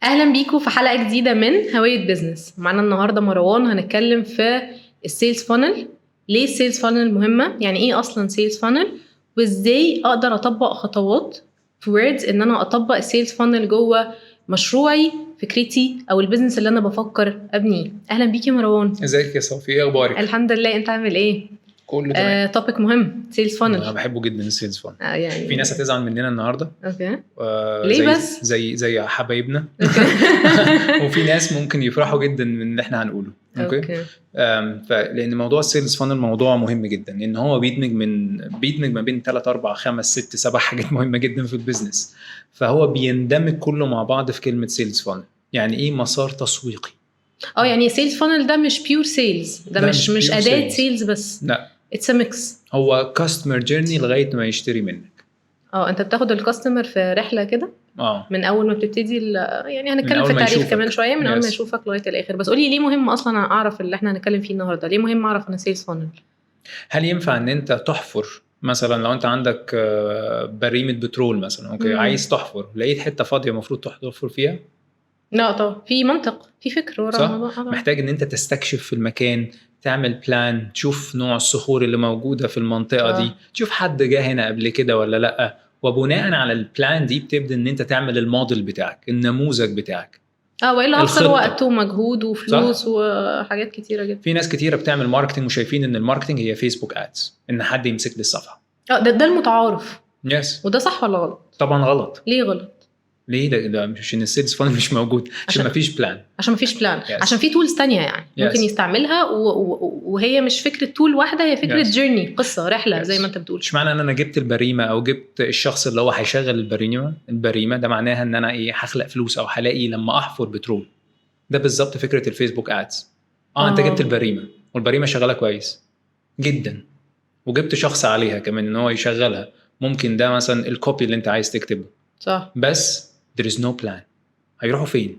اهلا بيكم في حلقه جديده من هويه بيزنس. معانا النهارده مروان، هنتكلم في السيلز فانل. ليه السيلز فانل مهمه؟ يعني ايه اصلا سيلز فانل؟ وازاي اقدر اطبق خطوات في ووردز ان انا اطبق السيلز فانل جوه مشروعي، فكرتي او البيزنس اللي انا بفكر ابنيه. اهلا بيكي مروان. ازيك يا صوفي؟ ايه اخبارك؟ الحمد لله، انت عامل ايه؟ كله تمام. توبيك مهم، سيلز فانل. انا بحبه جدا السيلز فانل. يعني في ناس هتزعل مننا النهارده. اوكي. ليه بس؟ زي حبايبنا. وفي ناس ممكن يفرحوا جدا من اللي احنا هنقوله. اوكي. لان موضوع السيلز فانل موضوع مهم جدا، لان هو بيدمج ما بين 3 4 5 6 7 حاجات مهمه جدا في البيزنس. فهو بيندمج كله مع بعض في كلمه سيلز فانل. يعني ايه؟ مسار تسويقي. يعني سيلز فانل ده مش بيور سيلز، ده مش اداه سيلز بس. لا، اتس ميكس. هو كاستمر جيرني لغايه ما يشتري منك. انت بتاخد الكاستمر في رحله كده. من اول ما بتبتدي يعني هنتكلم في التعريف كمان شويه، من اول ما يشوفك لغايه الاخر. بس قولي ليه مهم اصلا اعرف اللي احنا هنتكلم فيه النهارده؟ ليه مهم اعرف ان سيلز فانل؟ هل ينفع ان انت تحفر مثلا لو انت عندك بريمه بترول مثلا، اوكي، عايز تحفر، لقيت حته فاضيه المفروض تحفر فيها؟ لا طبعا، في منطق، في فكر ورا الموضوع. محتاج ان انت تستكشف في المكان، تعمل بلان، تشوف نوع الصخور اللي موجوده في المنطقه دي، تشوف حد جه هنا قبل كده ولا لا، وبناء على البلان دي بتبدا ان انت تعمل الموديل بتاعك، النموذج بتاعك. والا هخسر وقت ومجهود وفلوس وحاجات كتيره جدا. في ناس كتيره بتعمل ماركتنج وشايفين ان الماركتنج هي فيسبوك ادز، ان حد يمسك لي الصفحه. ده المتعارف. وده صح ولا غلط؟ طبعا غلط. ليه غلط؟ ليه؟ ده مش ان السيلز فانل مش موجود، عشان ما فيش بلان. عشان في تولز تانية يعني ممكن يستعملها، وهي مش فكره تول واحده، هي فكره جيرني، قصه رحله زي ما انت بتقول. مش معنى ان انا جبت البريمه او جبت الشخص اللي هو هيشغل البريمه ده معناها ان انا هخلق فلوس او هلاقي لما احفر بترول. ده بالظبط فكره الفيسبوك ادز. انت جبت البريمه والبريمه شغاله كويس جدا، وجبت شخص عليها كمان ان هو يشغلها. ممكن ده مثلا الكوبي اللي انت عايز تكتبه، صح، بس there is no plan. هيروحوا فين؟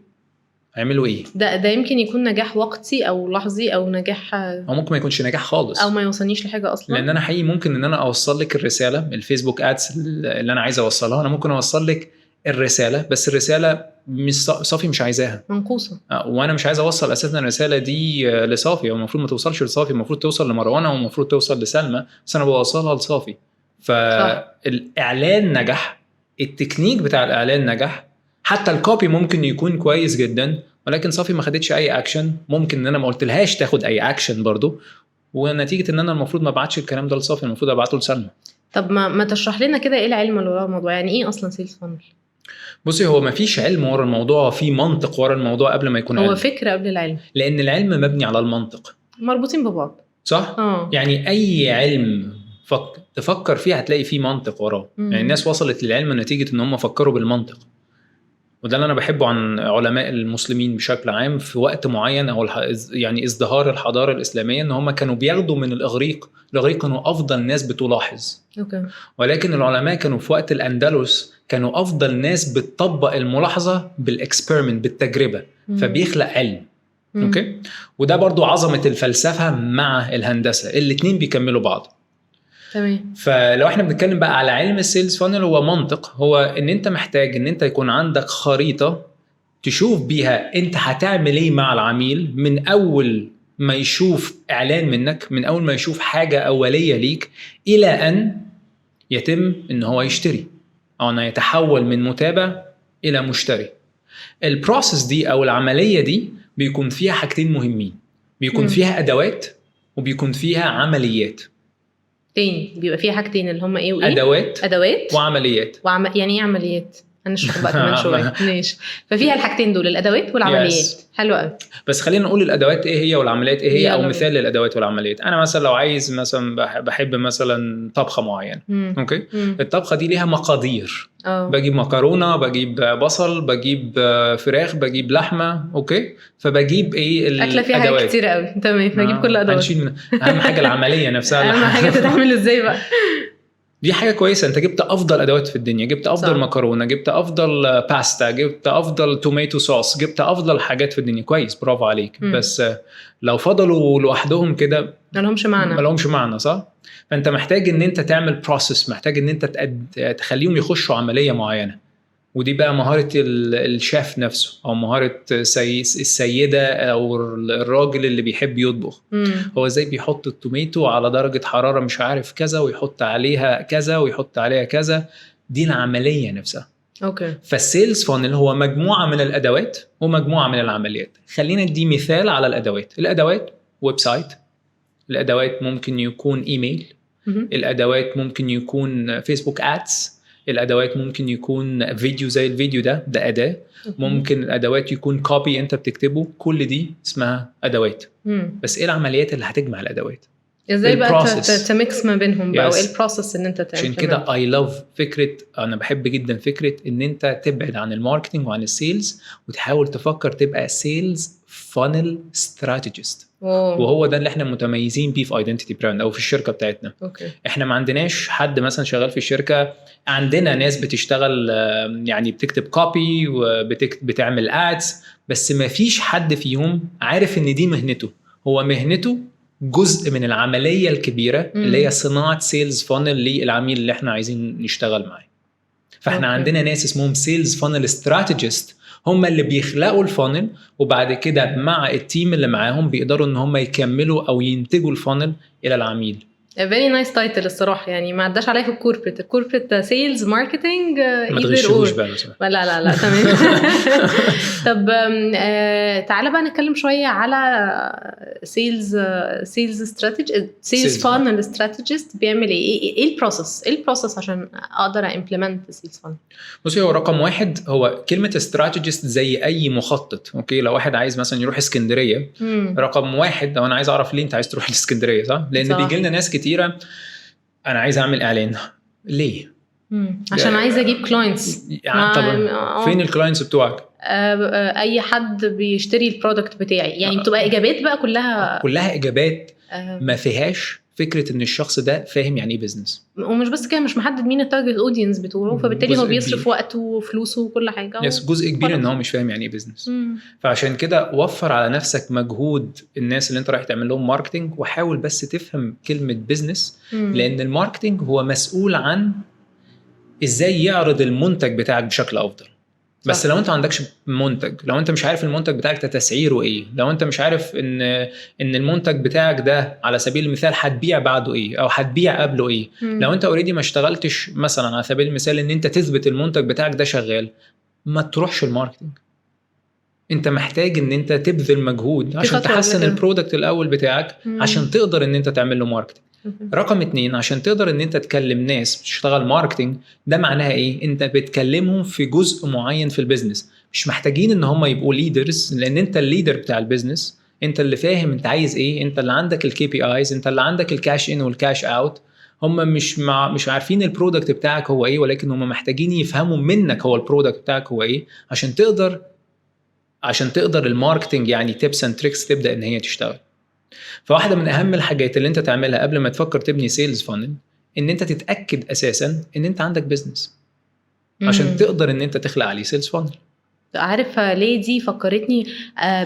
هيعملوا ايه؟ ده يمكن يكون نجاح وقتي او لحظي، او نجاح، او ممكن ما يكونش نجاح خالص، او ما يوصلنيش لحاجه اصلا. لان انا حقيقي ممكن ان انا اوصل لك الرساله، الفيسبوك ادز اللي انا عايز اوصلها، انا ممكن اوصل لك الرساله، بس الرساله مش صافي، مش عايزاها، منقوصه. وانا مش عايز اوصل اساسا الرساله دي لصافي. المفروض ما توصلش لصافي، المفروض توصل لمروان، او المفروض توصل لسلمى، بس انا بوصلها لصافي. فالاعلان نجح، التكنيك بتاع الاعلان نجح، حتى الكوبي ممكن يكون كويس جدا، ولكن صافي ما خدتش اي اكشن. ممكن ان انا ما قلتلهاش تاخد اي اكشن برضو، ونتيجه ان انا المفروض ما ابعتش الكلام ده لصافي، المفروض ابعته لسلمى. طب ما تشرح لنا كده ايه العلم اللي ورا الموضوع؟ يعني ايه اصلا سيلز فانل؟ بصي، هو ما فيش علم ورا الموضوع، في منطق ورا الموضوع قبل ما يكون علم. هو فكره قبل العلم، لان العلم مبني على المنطق، مربوطين ببعض. صح. يعني اي علم تفكر فيه هتلاقي فيه منطق وراه. يعني الناس وصلت للعلم نتيجه ان هم فكروا بالمنطق، وده اللي انا بحبه عن علماء المسلمين بشكل عام. في وقت معين او يعني ازدهار الحضاره الاسلاميه، ان هم كانوا بياخدوا من الاغريق كانوا افضل ناس بتلاحظ. ولكن العلماء كانوا في وقت الاندلس كانوا افضل ناس بتطبق الملاحظه بالاكسبيرمنت، بالتجربه، فبيخلق علم. اوكي. وده برضو عظمه الفلسفه مع الهندسه، الاتنين بيكملوا بعض. تمام. فلو احنا بنتكلم بقى على علم السيلز فانل، هو منطق، هو ان انت محتاج ان انت يكون عندك خريطة تشوف بيها انت هتعمل ايه مع العميل، من اول ما يشوف اعلان منك، من اول ما يشوف حاجة اولية ليك، الى ان يتم ان هو يشتري، او انه يتحول من متابع الى مشتري. البروسيس دي او العملية دي بيكون فيها حاجتين مهمين، بيكون فيها ادوات وبيكون فيها عمليات. بيبقى فيها حاجتين اللي هم ايه وايه؟ ادوات وعمليات. يعني ايه عمليات؟ هنشرح بقى كمان شويه. ماشي. ففيها الحاجتين دول، الادوات والعمليات. حلو قوي. بس خلينا نقول الادوات ايه هي والعمليات ايه هي، او مثال للادوات والعمليات. انا مثلا لو عايز مثلا بحب مثلا طبخه معينه، اوكي. الطبخه دي ليها مقادير. بجيب مكرونه، بجيب بصل، بجيب فراخ، بجيب لحمه، اوكي. فبجيب ايه الادوات؟ اكله فيها حاجات كتير قوي. تمام. بجيب كل الادوات. اهم حاجه العمليه نفسها. اهم حاجه تتعمل ازاي بقى. دي حاجة كويسة، انت جبت افضل ادوات في الدنيا، جبت افضل صح. مكرونة، جبت افضل باستا، جبت افضل توميتو صوص، جبت افضل حاجات في الدنيا، كويس، برافو عليك. بس لو فضلوا لوحدهم كده ما لهمش معنى، صح. فانت محتاج ان انت تعمل بروسيس، محتاج ان انت تخليهم يخشوا عملية معينة، ودي بقى مهارة الشيف نفسه او مهارة السيدة او الراجل اللي بيحب يطبخ. هو ازاي بيحط التوميتو على درجة حرارة مش عارف كذا ويحط عليها كذا ويحط عليها كذا، دي العملية نفسها. اوكي. فالسيلز فانل هو مجموعة من الادوات ومجموعة من العمليات. خلينا ندي مثال على الادوات ويب سايت، الادوات ممكن يكون ايميل، الادوات ممكن يكون فيسبوك ادز، الادوات ممكن يكون فيديو زي الفيديو ده اداه، ممكن الادوات يكون كوبي انت بتكتبه، كل دي اسمها ادوات. بس ايه العمليات اللي هتجمع الادوات؟ ازاي بقى تميكس ما بينهم بقى، وايه البروسيس ان انت تعمل؟ عشان كده اي لاف فكره، انا بحب جدا فكره ان انت تبعد عن الماركتنج وعن السيلز وتحاول تفكر تبقى سيلز فانل استراتيجيست. وهو ده اللي احنا متميزين بيه في ايدنتيتي براند او في الشركه بتاعتنا. أوكي. احنا ما عندناش حد مثلا شغال في الشركه، عندنا ناس بتشتغل يعني بتكتب كوبي وبتعمل ادز، بس ما فيش حد فيهم عارف ان دي مهنته. هو مهنته جزء من العمليه الكبيره اللي هي صناعه سيلز فانل للعميل اللي احنا عايزين نشتغل معاه. فاحنا عندنا ناس اسمهم سيلز فانل استراتيجيست، هم اللي بيخلقوا الفانل، وبعد كده مع التيم اللي معاهم بيقدروا ان هم يكملوا او ينتجوا الفانل الى العميل. very nice title الصراحه، يعني ما عداش عليا في الكوربريت سيلز ماركتنج ما تغشوش بقى. لا تمام. طب تعالى بقى نتكلم شويه على سيلز استراتيجي، سيلز فانل استراتيجيست بيعمل ايه البروسيس عشان اقدر امبلمنت سيلز فانل. بصي، هو رقم واحد، هو كلمه استراتيجيست زي اي مخطط. اوكي، لو واحد عايز مثلا يروح اسكندريه، رقم واحد لو انا عايز اعرف ليه انت عايز تروح الاسكندريه، صح؟ لان بيجي لنا ناس كتيره انا عايز اعمل اعلان. ليه؟ عشان عايز اجيب كلاينتس. طبعا فين الكلاينتس بتوعك؟ اي حد بيشتري البرودكت بتاعي، يعني بتبقى اجابات بقى كلها اجابات ما فيهاش فكره ان الشخص ده فاهم يعني ايه بيزنس. ومش بس كده، مش محدد مين التارجت اودينس بتوعه، فبالتالي هو بيصرف وقته وفلوسه وكل حاجه. يس، جزء كبير ان هو مش فاهم يعني ايه بيزنس. فعشان كده وفر على نفسك مجهود الناس اللي انت رايح تعمل لهم ماركتنج، وحاول بس تفهم كلمه بيزنس، لان الماركتنج هو مسؤول عن ازاي يعرض المنتج بتاعك بشكل افضل. بس لو انت ما عندكش منتج، لو انت مش عارف المنتج بتاعك ده تسعيره ايه، لو انت مش عارف ان المنتج بتاعك ده على سبيل المثال هتبيع بعده ايه او هتبيع قبله ايه، لو انت اوريدي ما اشتغلتش مثلا على سبيل المثال ان انت تثبت المنتج بتاعك ده شغال، ما تروحش الماركتنج. انت محتاج ان انت تبذل مجهود عشان تحسن البرودكت الاول بتاعك عشان تقدر ان انت تعمل له ماركتنج. رقم 2، عشان تقدر ان انت تكلم ناس تشتغل ماركتنج، ده معناها ايه؟ انت بتكلمهم في جزء معين في البيزنس. مش محتاجين ان هم يبقوا ليدرز، لان انت الليدر بتاع البيزنس، انت اللي فاهم انت عايز ايه، انت اللي عندك الكي بي ايز، انت اللي عندك الكاش ان والكاش اوت. هم مش عارفين البرودكت بتاعك هو ايه، ولكن هم محتاجين يفهموا منك هو البرودكت بتاعك هو ايه، عشان تقدر الماركتنج يعني تيبس اند تريكس تبدا ان هي تشتغل. فواحدة من أهم الحاجات اللي أنت تعملها قبل ما تفكر تبني سيلز فانل، إن أنت تتأكد أساساً إن أنت عندك بيزنس عشان تقدر إن أنت تخلق عليه سيلز فانل. عارف ليه دي فكرتني؟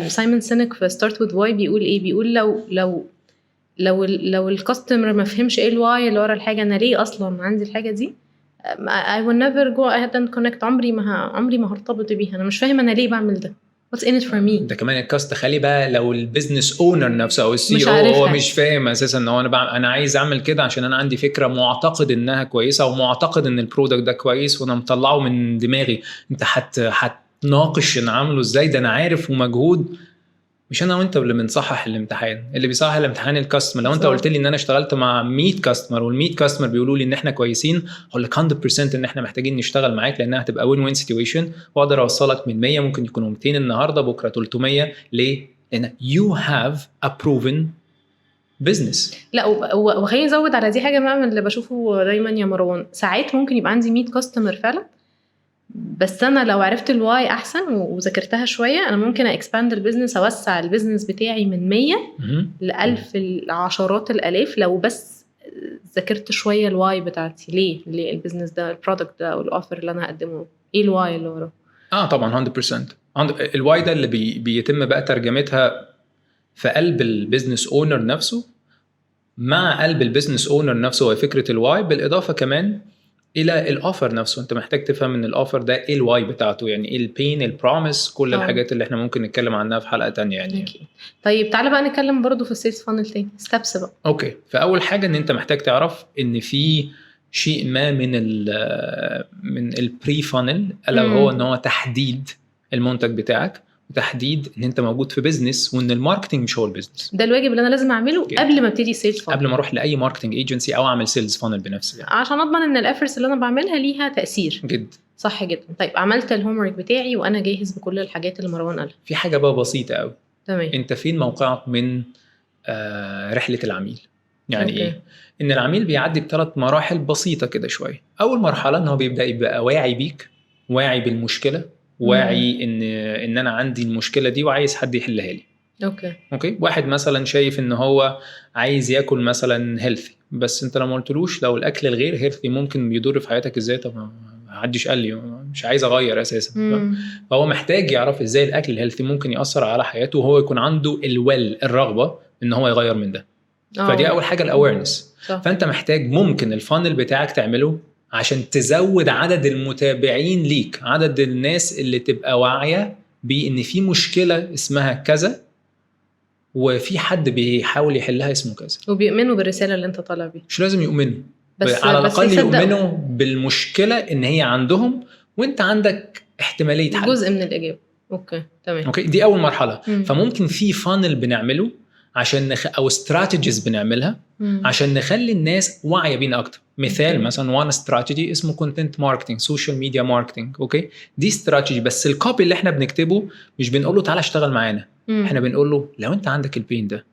سايمون سينك في ستارت وذ واي بيقول إيه؟ بيقول لو الكاستمر ما فهمش إيه الواي اللي ورا الحاجة، أنا ليه أصلاً عندي الحاجة دي، I will never go ahead and connect. عمري ما هرتبط بيها. أنا مش فاهم أنا ليه بعمل ده. What's in it for me؟ ده كمان الكاست. خلي بقى لو البيزنس اونر نفسه او السي او هو مش فاهم اساسا ان هو انا عايز اعمل كده عشان انا عندي فكره معتقد انها كويسه او معتقد ان البرودكت ده كويس وانا مطلعه من دماغي. انت هتناقش ان عامله ازاي؟ ده انا عارف ومجهود. مش انا وانت اللي بنصحح الامتحان، اللي بيصحح الامتحان الكاستمر. لو انت قلت لي ان انا اشتغلت مع 100 كاستمر وال100 كاستمر بيقولوا لي ان احنا كويسين، هقول لك 100% ان احنا محتاجين نشتغل معاك، لانها هتبقى وين وين سيتويشن، واقدر اوصلك من 100 ممكن يكونوا 200 النهارده، بكره 300. ليه؟ لان you have a proven business. لا، وخليني ازود على دي حاجه بقى من اللي بشوفه دايما يا مروان. ساعات ممكن يبقى عندي 100 كاستمر فعلا، بس انا لو عرفت الواي احسن وذاكرتها شويه، انا ممكن اكسباند البيزنس، اوسع البيزنس بتاعي من 100 ل1000 لعشرات الالاف، لو بس ذاكرت شويه الواي بتاعتي. ليه البيزنس ده، البرودكت ده او الاوفر اللي انا هقدمه، ايه الواي اللي وراه؟ طبعا 100% الواي ده اللي بيتم بقى ترجمتها في قلب البيزنس اونر نفسه، مع قلب البيزنس اونر نفسه هو فكره الواي، بالاضافه كمان الى الاوفر نفسه. انت محتاج تفهم ان الاوفر ده ايه الواي بتاعته، يعني ايه البين، البروميس، كل الحاجات اللي احنا ممكن نتكلم عنها في حلقه تانية يعني. أكيد. طيب تعالى بقى نتكلم برضو في السيلز فانل تاني ستابس بقى. اوكي، فاول حاجه ان انت محتاج تعرف ان في شيء ما من البري فانل، الا وهو ان هو تحديد المنتج بتاعك، وتحديد ان انت موجود في بزنس، وان الماركتنج مش هو البزنس. ده الواجب اللي انا لازم اعمله قبل ما ابتدي سيلز فانل، قبل ما اروح لاي ماركتنج ايجنسي او اعمل سيلز فانل بنفسي يعني. عشان اضمن ان الافرس اللي انا بعملها ليها تاثير. جدا صح جدا. طيب عملت الهوم ورك بتاعي وانا جاهز بكل الحاجات اللي مروان قالها. في حاجه بقى بسيطه قوي. تمام. انت فين موقعك من رحله العميل؟ يعني أوكي. ايه؟ ان العميل بيعدي ب3 مراحل بسيطه كده شويه. اول مرحله ان هو بيبدا يبقى واعي بيك، واعي بالمشكله، واعي ان انا عندي المشكله دي وعايز حد يحلها لي. اوكي. واحد مثلا شايف ان هو عايز ياكل مثلا هيلثي، بس انت لو ما قلتلوش لو الاكل الغير هيلثي ممكن بيضر في حياتك ازاي، طب ما حدش قال لي، مش عايز اغير اساسا. فهو محتاج يعرف ازاي الاكل الهيلثي ممكن ياثر على حياته، وهو يكون عنده الرغبه ان هو يغير من ده. فدي اول حاجه الاويرنس. فانت محتاج ممكن الفانل بتاعك تعمله عشان تزود عدد المتابعين ليك، عدد الناس اللي تبقى واعيه بان في مشكله اسمها كذا وفي حد بيحاول يحلها اسمه كذا، وبيؤمنوا بالرساله اللي انت طالع بيها. مش لازم يؤمنوا، بس على الاقل يؤمنوا بالمشكله ان هي عندهم وانت عندك احتماليه حل، جزء من الاجابه. اوكي تمام. اوكي، دي اول مرحله. فممكن في فانل بنعمله عشان او استراتيجيز بنعملها عشان نخلي الناس واعيه بينا اكتر. مثال مثلا وان استراتيجي اسمه كونتنت ماركتنج، سوشيال ميديا ماركتنج. اوكي، دي استراتيجي، بس الكوبي اللي احنا بنكتبه مش بنقول له تعالى اشتغل معانا. احنا بنقول له لو انت عندك البين ده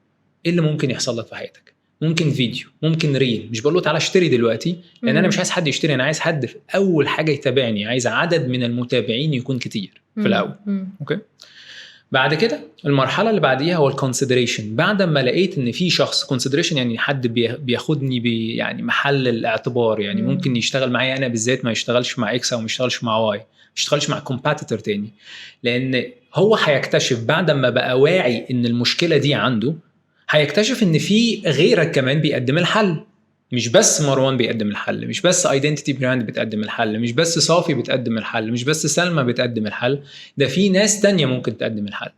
ايه اللي ممكن يحصل لك في حياتك؟ ممكن فيديو، ممكن ريل. مش بقول له تعالى اشتري دلوقتي، لان انا مش عايز حد يشتري، انا عايز حد في اول حاجه يتابعني، عايز عدد من المتابعين يكون كتير في الاول. اوكي. بعد كده المرحله اللي بعديها هو الكونسيدريشن. بعد ما لقيت ان في شخص، كونسيدريشن يعني حد بياخدني يعني محل الاعتبار، يعني ممكن يشتغل معايا انا بالذات، ما يشتغلش مع اكس او ما يشتغلش مع واي، ما يشتغلش مع كومبيتيتور تاني، لان هو هيكتشف بعد ما بقى واعي ان المشكله دي عنده، هيكتشف ان في غيرك كمان بيقدم الحل. مش بس مروان بيقدم الحل، مش بس ايدنتيتي براند بتقدم الحل، مش بس صافي بتقدم الحل، مش بس سلمى بتقدم الحل، ده في ناس تانية ممكن تقدم الحل.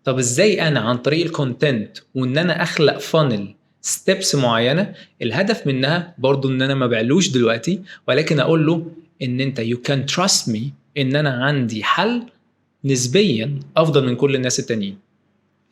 طب ازاي انا عن طريق الكونتنت وان انا اخلق فانل ستيبس معينة الهدف منها برضو ان انا ما بعلوش دلوقتي، ولكن اقول له ان انت you can trust me ان انا عندي حل نسبيا افضل من كل الناس التانيين.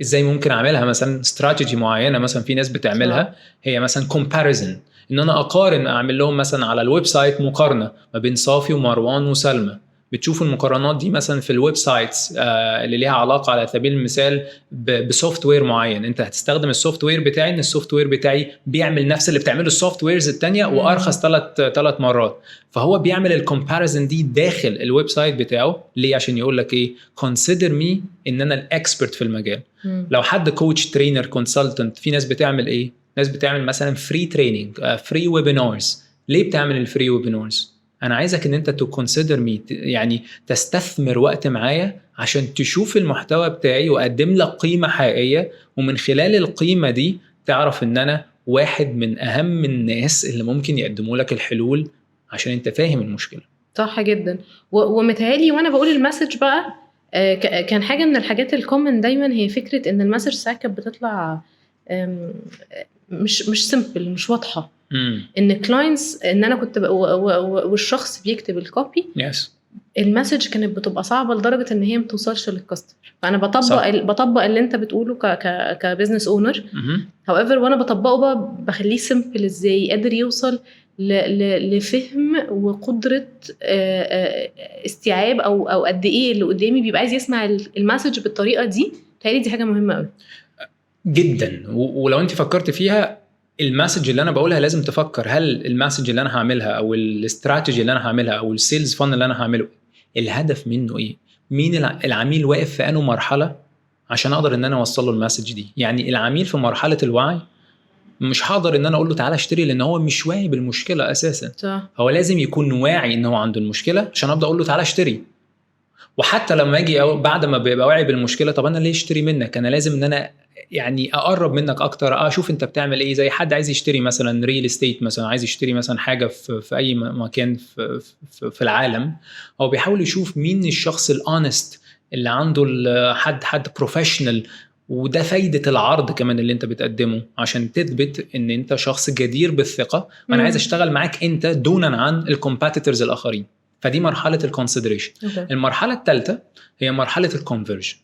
ازاي ممكن اعملها؟ مثلا استراتيجي معينه مثلا في ناس بتعملها، هي مثلا كومباريزن، ان انا اقارن، اعمل لهم مثلا على الويب سايت مقارنه ما بين صافي ومروان وسلمى. بتشوفوا المقارنات دي مثلا في الويب سايتس اللي ليها علاقه على سبيل المثال بسوفت وير معين. انت هتستخدم السوفت وير بتاعي، ان السوفت وير بتاعي بيعمل نفس اللي بتعمله السوفت ويرز التانية وارخص 3 مرات. فهو بيعمل الكومباريزن دي داخل الويب سايت بتاعه. ليه؟ عشان يقول لك ايه؟ consider me ان انا الاكسبرت في المجال. لو حد كوتش، ترينر، كونسلتنت، في ناس بتعمل ايه؟ ناس بتعمل مثلا فري تريننج، فري ويبينارز. ليه بتعمل الفري ويبينارز؟ انا عايزك ان انت تو كونسيدر مي، يعني تستثمر وقت معايا عشان تشوف المحتوى بتاعي واقدم لك قيمه حقيقيه، ومن خلال القيمه دي تعرف ان انا واحد من اهم الناس اللي ممكن يقدموا لك الحلول عشان انت فاهم المشكله. صح جدا. ومتهيألي وانا بقول المسج بقى كان حاجه من الحاجات الكومن دايما هي فكره ان المسج ساعات كانت بتطلع مش سيمبل، مش واضحه. ان كلاينتس، ان انا كنت والشخص بيكتب الكوبي، المسج كانت بتبقى صعبه لدرجه ان هي ما توصلش للكاستمر. فانا بطبق اللي انت بتقوله كبزنس اونر. however وانا بطبقه بقى بخليه سيمبل، ازاي قادر يوصل لفهم وقدره استيعاب او قد ايه اللي قدامي بيبقى عايز يسمع المسج بالطريقه دي. تهيألي دي حاجه مهمه قوي جدا. ولو انت فكرت فيها، المسج اللي انا بقولها لازم تفكر هل المسج اللي انا هعملها او الاستراتيجي اللي انا هعملها او السيلز فن اللي انا هعمله الهدف منه ايه؟ مين العميل واقف في انه مرحله عشان اقدر ان انا اوصل له المسج دي. يعني العميل في مرحله الوعي مش هقدر ان انا اقول له تعالى اشتري لان هو مش واعي بالمشكله اساسا. صح. هو لازم يكون واعي ان هو عنده المشكله عشان ابدا اقول له تعالى اشتري. وحتى لما اجي بعد ما بيبقى واعي بالمشكله، طب انا ليه اشتري منك؟ انا لازم ان انا يعني اقرب منك اكتر، اشوف انت بتعمل ايه. زي حد عايز يشتري مثلا ريل استيت، مثلا عايز يشتري مثلا حاجه في اي مكان في العالم، هو بيحاول يشوف مين الشخص الانست اللي عنده حد بروفيشنال. وده فايدة العرض كمان اللي انت بتقدمه، عشان تثبت ان انت شخص جدير بالثقة، وانا عايز اشتغل معاك انت دونا عن الكومباتيتورز الاخرين. فدي مرحلة الكونسيدريشن. المرحلة الثالثة هي مرحلة الكونفرجن.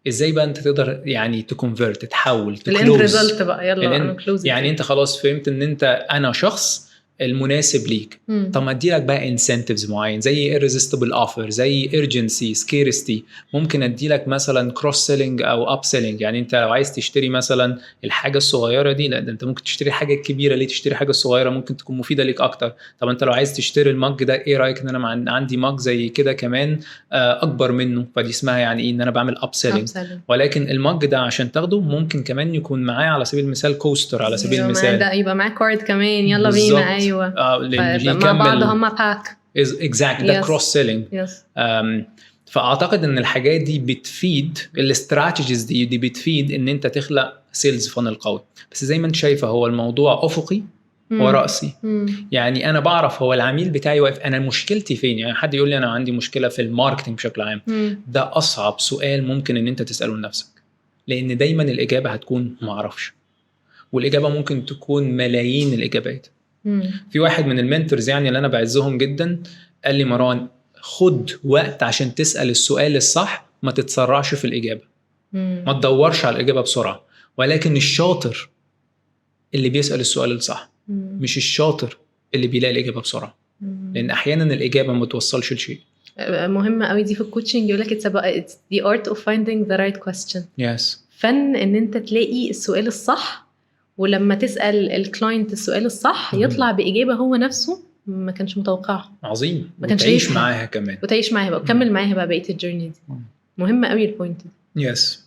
ازاي بقى انت تقدر يعني تكونفرت، تحول، تكلوز بقى. يلا يعني انت خلاص فهمت ان انت انا شخص المناسب ليك. طب ما ادي لك بقى انسنتيفز معين، زي irresistible offer، زي urgency، scarcity. ممكن ادي لك مثلا كروس سيلينج او اب سيلينج. يعني انت لو عايز تشتري مثلا الحاجه الصغيره دي، لا ده انت ممكن تشتري حاجه كبيره. ليه تشتري حاجه صغيره؟ ممكن تكون مفيده ليك اكتر. طب انت لو عايز تشتري المج ده، ايه رايك ان انا عندي مج زي كده كمان اكبر منه؟ فدي اسمها يعني ايه، ان انا بعمل اب سيلينج. ولكن المج ده عشان تاخده ممكن كمان يكون معاه على سبيل المثال كوستر، على سبيل المثال ده يبقى معاه كارد كمان. يلا بينا. ايوه مع بعض هم باك. exactly ده كروس سيلينج. فاعتقد ان الحاجات دي بتفيد، الاستراتيجيز دي بتفيد ان انت تخلق سيلز فانل قوي. بس زي ما انت شايفه هو الموضوع افقي ورأسي. يعني انا بعرف هو العميل بتاعي واقف، انا مشكلتي فين. يعني حد يقول لي انا عندي مشكله في الماركتنج بشكل عام، ده اصعب سؤال ممكن ان انت تساله لنفسك، لان دايما الاجابه هتكون ما اعرفش، والاجابه ممكن تكون ملايين الاجابات. في واحد من المنتورز يعني اللي انا بعزهم جدا قال لي مروان، خد وقت عشان تسال السؤال الصح، ما تتسرعش في الاجابه. ما تدورش على الاجابه بسرعه، ولكن الشاطر اللي بيسال السؤال الصح، مش الشاطر اللي بيلاقي الاجابه بسرعه. لان احيانا الاجابه ما توصلش لشيء. مهمه قوي دي في الكوتشنج، يقول لك it's the art of finding the right question. yes. فن ان انت تلاقي السؤال الصح، ولما تسال الكلاينت السؤال الصح يطلع باجابه هو نفسه ما كانش متوقعها. عظيم. ما كانش تعيش معاها كمان، وتعيش معاها بقى وتكمل معاها بقى بقيه الجيرني دي. مهمه قوي البوينت دي. يس.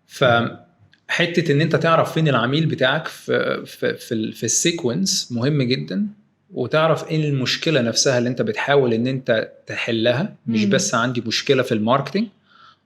فحته ان انت تعرف فين العميل بتاعك في السيكونس مهم جدا، وتعرف ايه المشكله نفسها اللي انت بتحاول ان انت تحلها. مش بس عندي مشكله في الماركتنج.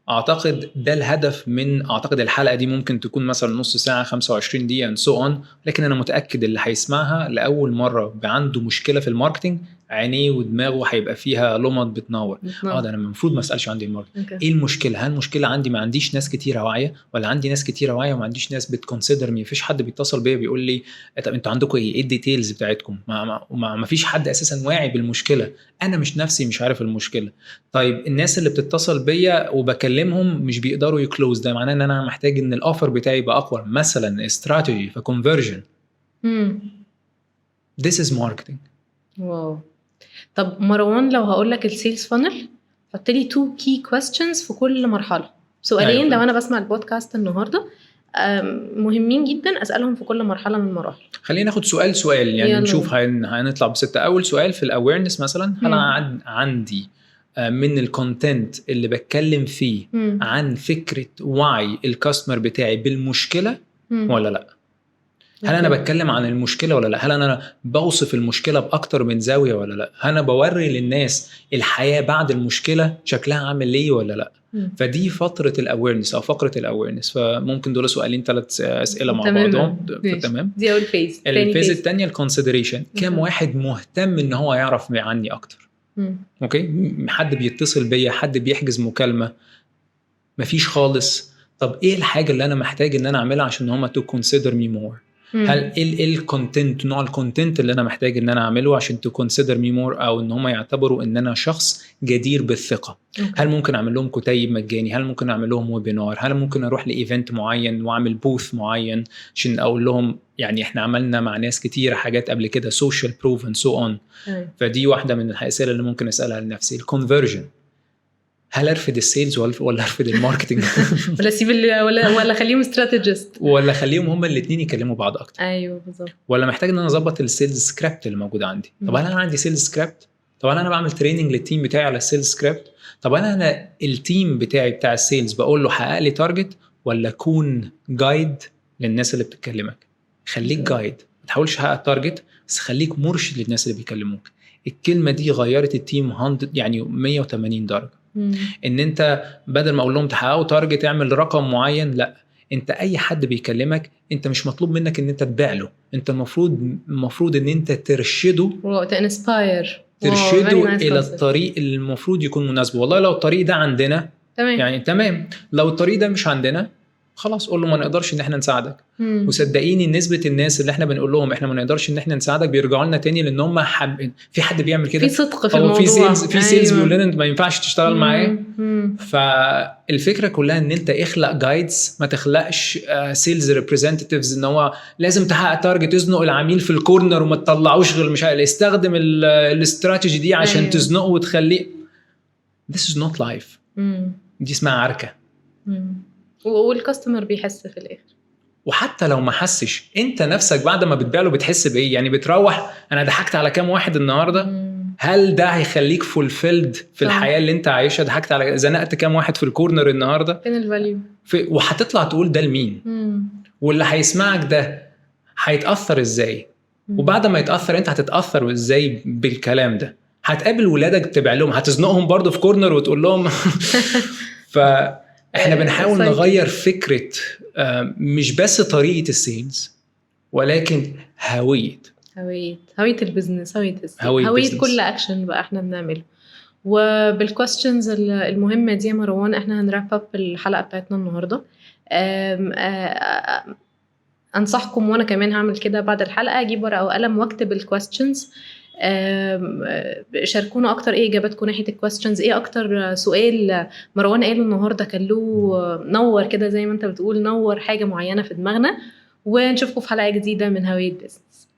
اعتقد ده الهدف من الحلقه دي. ممكن تكون مثلا نص ساعه، 25 دقيقه and so on، لكن انا متاكد اللي هيسمعها لاول مره عنده مشكله في الماركتنج، عينيه ودماغه هيبقى فيها لمض بتنور. ده انا المفروض ما اسالش عندي الماركتنج. ايه المشكله؟ هل المشكله عندي ما عنديش ناس كتيره واعيه، ولا عندي ناس كتيره واعيه وما عنديش ناس بتكونسيدر مي؟ مفيش حد بيتصل بيا بيقول لي طب انتوا عندكم ايه الديتيلز بتاعتكم؟ ما فيش حد اساسا واعي بالمشكله. انا مش نفسي مش عارف المشكله. طيب الناس اللي بتتصل بيا وبكلمهم مش بيقدروا يكلوز، ده معناه ان انا محتاج ان الاوفر بتاعي يبقى اقوى، مثلا استراتيجي فكونفرجن. This is marketing. واو. طب مروان، لو هقول لك السيلز فانل، حط لي 2 key questions في كل مرحله. سؤالين لو انا بسمع البودكاست النهارده مهمين جدا اسالهم في كل مرحله من المراحل. خلينا ناخد سؤال يعني نشوف هنطلع بستة. اول سؤال في الاويرنس مثلا، انا عندي من الكونتنت اللي بتكلم فيه عن فكره وعي الكاستمر بتاعي بالمشكله ولا لا؟ هل انا بتكلم عن المشكله ولا لا؟ هل انا بوصف المشكله باكتر من زاويه ولا لا؟ هل انا بوري للناس الحياه بعد المشكله شكلها عامل ايه ولا لا؟ فدي فتره الاويرنس او فقره الاويرنس. فممكن دول سؤالين 3 اسئله مع بعضهم. تمام. دي اول فيز. الفيز الثانيه الكونسيدريشن. كم واحد مهتم ان هو يعرف عني اكتر؟ اوكي، حد بيتصل بيا، حد بيحجز مكالمه، مفيش خالص. طب ايه الحاجه اللي انا محتاج ان انا اعملها عشان هم تو كونسيدر مي مور؟ هل ايه الكونتنت، نوع الكونتنت اللي انا محتاج ان انا اعمله عشان تو كونسيدر مي مور، او ان هم يعتبروا ان انا شخص جدير بالثقه؟ هل ممكن اعمل لهم كتيب مجاني؟ هل ممكن اعمل لهم ويبينار؟ هل ممكن اروح لايفنت معين واعمل بوث معين عشان اقول لهم يعني احنا عملنا مع ناس كتير حاجات قبل كده، سوشيال بروف اند سو اون. فدي واحده من الاسئله اللي ممكن اسالها لنفسي. الكونفرجن، هل ارفض السيلز ولا ارفض الماركتنج؟ ولا اسيب ولا اخليهم استراتيجيست، ولا اخليهم هما الاثنين يكلموا بعض اكتر؟ ايوه بالظبط. ولا محتاج ان انا اظبط السيلز سكريبت اللي موجود عندي؟ طب انا عندي سيلز سكريبت؟ طب انا بعمل تريننج للتيم بتاعي على السيلز سكريبت؟ طب انا التيم بتاعي بتاع السيلز بقول له حقق لي تارجت، ولا كون جايد للناس اللي بتكلمك؟ خليك جايد، ما تحاولش تحقق تارجت، بس خليك مرشد للناس اللي بيكلموك. الكلمه دي غيرت التيم 180 درجه. ان انت بدل ما اقول لهم تحققوا تارجت اعمل رقم معين، لا، انت اي حد بيكلمك انت مش مطلوب منك ان انت تبيع له، انت المفروض ان انت ترشده الى الطريق اللي المفروض يكون مناسب. والله لو الطريق ده عندنا تمام. يعني تمام، لو الطريق ده مش عندنا خلاص قول له ما نقدرش ان احنا نساعدك. وصدقيني نسبة الناس اللي احنا بنقول لهم احنا ما نقدرش ان احنا نساعدك بيرجعوا لنا تاني، لان هم في حد بيعمل كده، في صدق في الموضوع، في سيلز بيقول لنا انت ما ينفعش تشتغل معاه. فالفكرة كلها ان انت اخلق جايدز، ما تخلقش سيلز ريبريزنتيفز ان هو لازم تحقق تارجت تزنق العميل في الكورنر وما تطلعوش غير مش استخدم الاستراتيجي دي عشان تزنقه وتخليه. This is not life. دي اسمها عركة. والكاستمر بيحس في الاخر، وحتى لو ما حسش انت نفسك بعد ما بتبيع له بتحس بايه؟ يعني بتروح انا ضحكت على كام واحد النهارده، هل ده هيخليك فولفيلد في الحياه اللي انت عايشها؟ ضحكت على زنقت كام واحد في الكورنر النهارده، فين الفاليو؟ وهتطلع تقول ده لمين؟ واللي هيسمعك ده هيتاثر ازاي؟ وبعد ما يتاثر انت هتتاثر ازاي بالكلام ده؟ هتقابل ولادك تبيع لهم هتزنقهم برضو في كورنر وتقول لهم احنا بنحاول نغير فكرة مش بس طريقة السيلز ولكن هوية البيزنس، هوية كل اكشن بقى احنا بنعمله. وبالكويستشنز المهمة دي يا مروان احنا هنراب اب الحلقة بتاعتنا النهاردة. انصحكم وانا كمان هعمل كده بعد الحلقة، اجيب ورقة وقلم واكتب الكويستشنز. شاركونا اكتر ايه اجاباتكم ناحيه الكويستشنز، ايه اكتر سؤال مروان قاله النهارده كان له نور كده زي ما انت بتقول، نور حاجه معينه في دماغنا. ونشوفكم في حلقه جديده من هوية بيزنس.